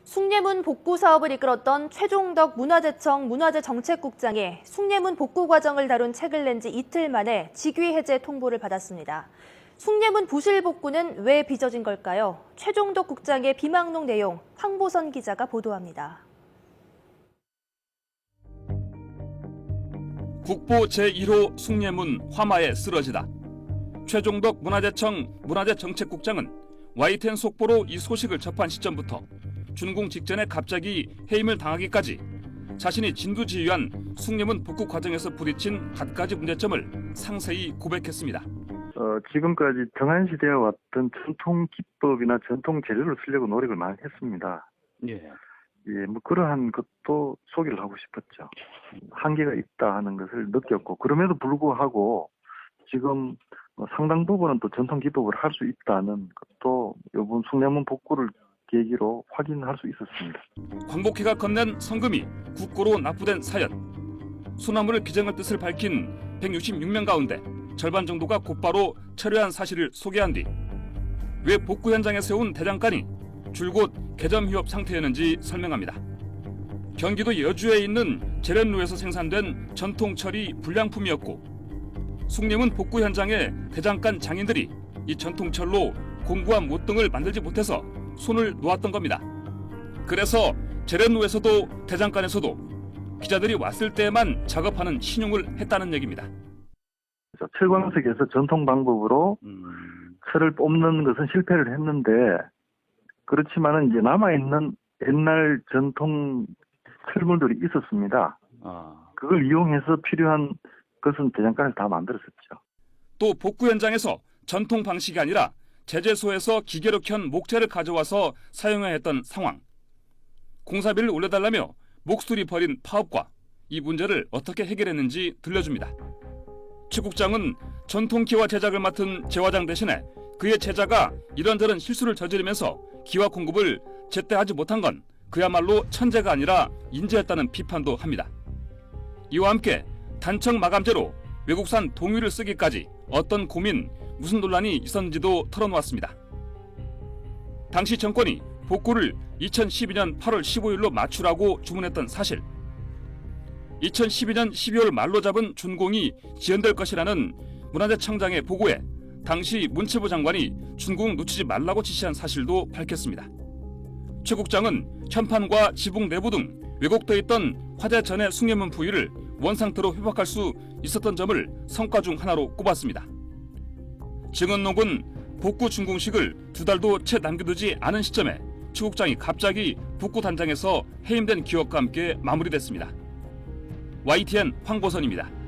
숭례문 복구 사업을 이끌었던 최종덕 문화재청 문화재정책국장이 숭례문 복구 과정을 다룬 책을 낸 지 이틀 만에 직위 해제 통보를 받았습니다. 숭례문 부실 복구는 왜 빚어진 걸까요? 최종덕 국장의 비망록 내용 황보선 기자가 보도합니다. 국보 제1호 숭례문 화마에 쓰러지다. 최종덕 문화재청 문화재정책국장은 YTN 속보로 이 소식을 접한 시점부터 준공 직전에 갑자기 해임을 당하기까지 자신이 진두지휘한 숭례문 복구 과정에서 부딪힌 갖가지 문제점을 상세히 고백했습니다. 지금까지 정한시되어 왔던 전통 기법이나 전통 재료를 쓰려고 노력을 많이 했습니다. 그러한 것도 소개를 하고 싶었죠. 한계가 있다 하는 것을 느꼈고, 그럼에도 불구하고 지금 상당 부분은 또 전통 기법을 할 수 있다는 것도 이번 숭례문 복구를 계기로 확인할 수 있었습니다. 광복회가 건넨 성금이 국고로 납부된 사연. 수나무를 기증할 뜻을 밝힌 166명 가운데 절반 정도가 곧바로 철회한 사실을 소개한 뒤 왜 복구 현장에 세운 대장간이 줄곧 개점 휴업 상태였는지 설명합니다. 경기도 여주에 있는 제렌루에서 생산된 전통 철이 불량품이었고 숭례문 복구 현장에 대장간 장인들이 이 전통철로 공구와 못 등을 만들지 못해서 손을 놓았던 겁니다. 그래서 제렌루에서도 대장간에서도 기자들이 왔을 때에만 작업하는 신용을 했다는 얘기입니다. 철광석에서 전통 방법으로 철을 뽑는 것은 실패를 했는데, 그렇지만은 이제 남아있는 옛날 전통 철물들이 있었습니다. 그걸 이용해서 필요한 것은 대장간에서 다 만들었었죠. 또 복구 현장에서 전통 방식이 아니라 제재소에서 기계로 켠 목재를 가져와서 사용해야 했던 상황. 공사비를 올려달라며 목수들이 벌인 파업과 이 문제를 어떻게 해결했는지 들려줍니다. 최 국장은 전통기와 제작을 맡은 제화장 대신에 그의 제자가 이런저런 실수를 저지르면서 기와 공급을 제때 하지 못한 건 그야말로 천재가 아니라 인재였다는 비판도 합니다. 이와 함께 단청 마감재로 외국산 동유를 쓰기까지 어떤 고민, 무슨 논란이 있었는지도 털어놓았습니다. 당시 정권이 복구를 2012년 8월 15일로 맞추라고 주문했던 사실, 2012년 12월 말로 잡은 준공이 지연될 것이라는 문화재청장의 보고에 당시 문체부 장관이 준공 놓치지 말라고 지시한 사실도 밝혔습니다. 최 국장은 현판과 지붕 내부 등 왜곡돼 있던 화재 전의 숭례문 부위를 원상태로 회복할 수 있었던 점을 성과 중 하나로 꼽았습니다. 증언록은 복구 준공식을 2달도 채 남겨두지 않은 시점에 최 국장이 갑자기 복구 단장에서 해임된 기억과 함께 마무리됐습니다. YTN 황보선입니다.